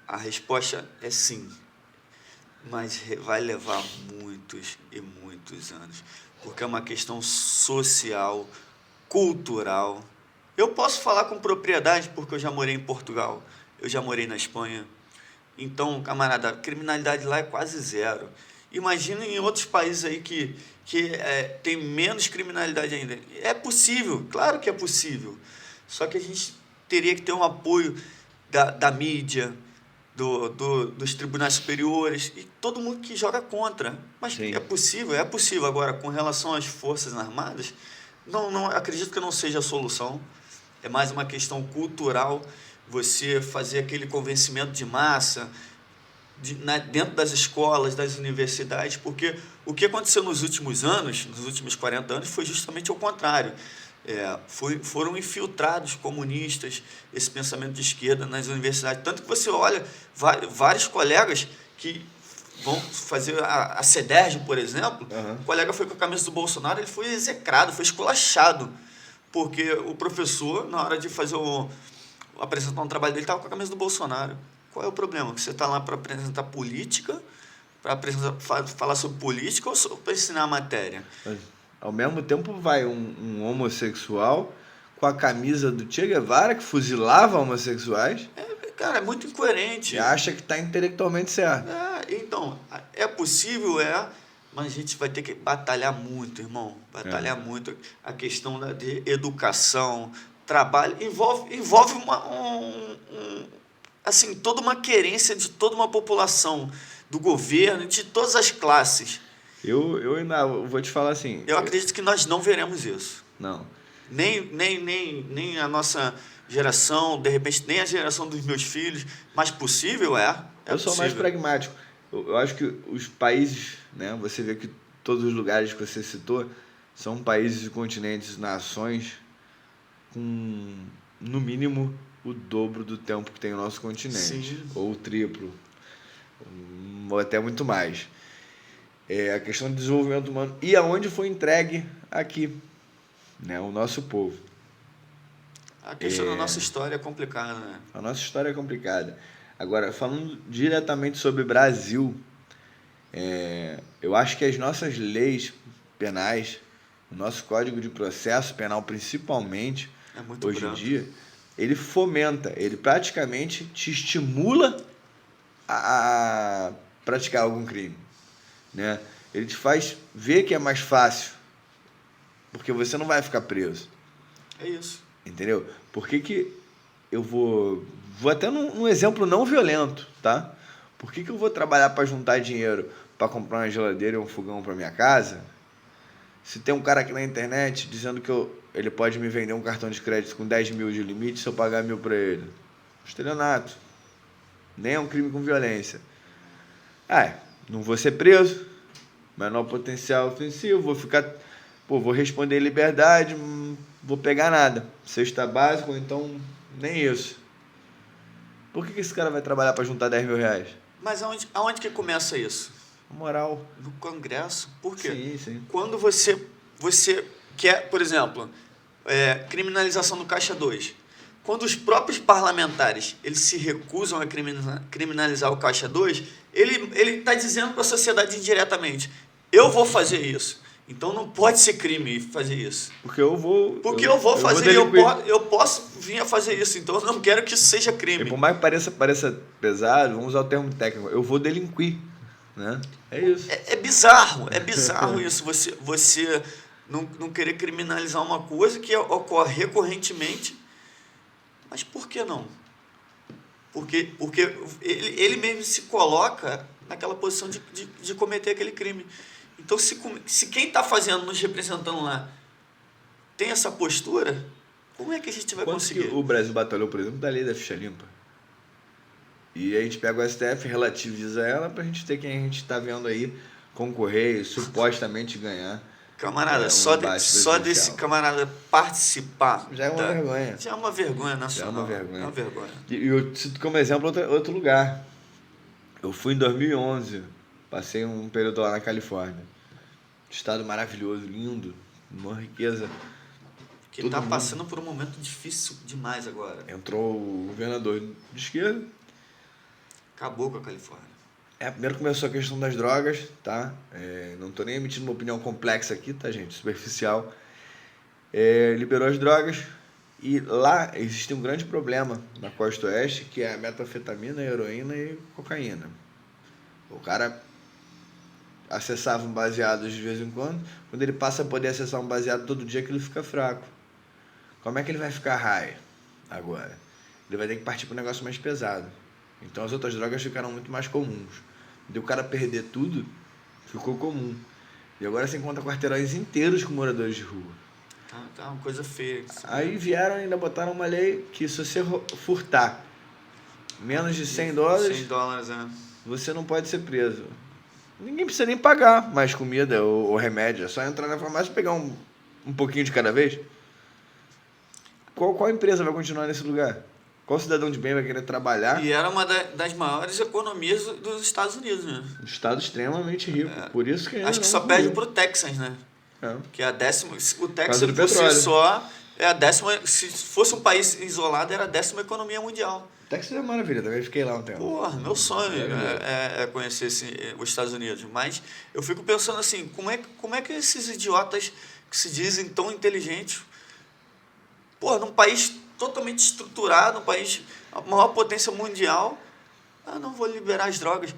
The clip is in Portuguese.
A resposta é sim, mas vai levar muitos e muitos anos, porque é uma questão social, cultural. Eu posso falar com propriedade porque eu já morei em Portugal, eu já morei na Espanha. Então, camarada, a criminalidade lá é quase zero. Imagina em outros países aí que tem menos criminalidade ainda. É possível, claro que é possível. Só que a gente teria que ter um apoio da mídia, dos tribunais superiores e todo mundo que joga contra. Mas Sim. é possível. Agora, com relação às Forças Armadas, não acredito que não seja a solução. É mais uma questão cultural, você fazer aquele convencimento de massa dentro das escolas, das universidades, porque o que aconteceu nos últimos anos, nos últimos 40 anos, foi justamente o contrário. Foram infiltrados comunistas, esse pensamento de esquerda nas universidades. Tanto que você olha vários colegas que vão fazer a CEDERJ, por exemplo, Aham. o colega foi com a camisa do Bolsonaro, ele foi execrado, foi esculachado, porque o professor, na hora de fazer apresentar um trabalho dele, estava com a camisa do Bolsonaro. Qual é o problema? Que você está lá para apresentar política, para falar sobre política ou para ensinar a matéria? Mas, ao mesmo tempo, vai um homossexual com a camisa do Che Guevara, que fuzilava homossexuais, Cara, é muito e incoerente. acha que está intelectualmente certo. Então, é possível, mas a gente vai ter que batalhar muito, irmão. É. Batalhar muito. A questão de educação, trabalho, envolve assim, toda uma querência de toda uma população, do governo, de todas as classes. Eu ainda vou te falar assim. Eu acredito que nós não veremos isso. Não. Nem a nossa geração, de repente, nem a geração dos meus filhos, mas possível é Eu sou mais possível. pragmático. Eu acho que os países, né? Você vê que todos os lugares que você citou são países e continentes, nações com, no mínimo, o dobro do tempo que tem o nosso continente. Sim, Ou o triplo, ou até muito mais. É a questão do desenvolvimento humano e aonde foi entregue aqui, né? O nosso povo. a questão da nossa história é complicada, né? A nossa história é complicada. Agora, falando diretamente sobre Brasil, eu acho que as nossas leis penais, o nosso Código de Processo Penal principalmente, É muito hoje em branco. dia, ele fomenta, ele praticamente te estimula a praticar algum crime, né? Ele te faz ver que é mais fácil, porque você não vai ficar preso, É isso. entendeu? Por que que eu vou até num exemplo não violento, tá? Por que que eu vou trabalhar para juntar dinheiro para comprar uma geladeira e um fogão para minha casa, se tem um cara aqui na internet dizendo que ele pode me vender um cartão de crédito com 10 mil de limite se eu pagar 1.000 para ele? Estelionato. Nem é um crime com violência. Não vou ser preso, menor potencial ofensivo, vou ficar, vou responder em liberdade, vou pegar nada. Cesta básica, ou então nem isso. Por que esse cara vai trabalhar para juntar 10 mil reais? Mas aonde que começa isso? Moral. No Congresso. Por quê? Sim, sim. Quando você quer, por exemplo, criminalização do Caixa 2. Quando os próprios parlamentares eles se recusam a criminalizar o Caixa 2, ele está dizendo para a sociedade indiretamente: eu vou fazer isso. Então não pode ser crime fazer isso. Porque eu vou. Porque eu vou fazer, delinquir. eu posso vir a fazer isso. Então eu não quero que isso seja E crime. por mais que pareça pesado, vamos usar o termo técnico, eu vou delinquir, né? É isso. É bizarro isso. Você não querer criminalizar uma coisa que ocorre recorrentemente. Mas por que não? Porque ele mesmo se coloca naquela posição de cometer aquele crime. Então, se quem está fazendo, nos representando lá, tem essa postura, como é que a gente vai Quanto que conseguir? o Brasil batalhou, por exemplo, da lei da ficha limpa? E a gente pega o STF, relativiza ela pra gente ter quem a gente tá vendo aí concorrer e supostamente ganhar Camarada, um embate só desse presidencial. camarada participar Já é uma vergonha. já é uma vergonha Já é uma nacional. É uma vergonha. vergonha. E eu cito como exemplo outro lugar. Eu fui em 2011, passei um período lá na Califórnia. Estado maravilhoso, lindo, uma riqueza. Que Todo está mundo. passando por um momento difícil demais agora. Entrou o governador de esquerda, Acabou com a Califórnia. Primeiro começou a questão das drogas, tá? Não tô nem emitindo uma opinião complexa aqui, tá, gente? Superficial. Liberou as drogas e lá existe um grande problema na costa oeste, que é a metanfetamina, a heroína e cocaína. O cara acessava um baseado de vez em quando ele passa a poder acessar um baseado todo dia, que ele fica fraco. Como é que ele vai ficar high agora? Ele vai ter que partir para um negócio mais pesado. Então as outras drogas ficaram muito mais comuns. E o cara perder tudo, ficou comum. E agora você encontra quarteirões inteiros com moradores de rua. Tá uma coisa feia. Aí vieram e ainda botaram uma lei que se você furtar menos de $100, você não pode ser preso. Ninguém precisa nem pagar mais comida ou remédio. É só entrar na farmácia e pegar um pouquinho de cada vez. Qual empresa vai continuar nesse lugar? Qual cidadão de bem vai querer trabalhar? E era uma das maiores economias dos Estados Unidos, né? Um estado extremamente rico. Por isso que acho que só perde pro Texas, né? Que é a décima. O Texas por si só é a décima. Se fosse um país isolado, era a 10ª economia mundial. Texas é maravilha, também fiquei lá um tempo. Porra, meu sonho é conhecer os Estados Unidos. Mas eu fico pensando assim, como é que esses idiotas que se dizem tão inteligentes, num país totalmente estruturado, um país, a maior potência mundial, não vou liberar as drogas.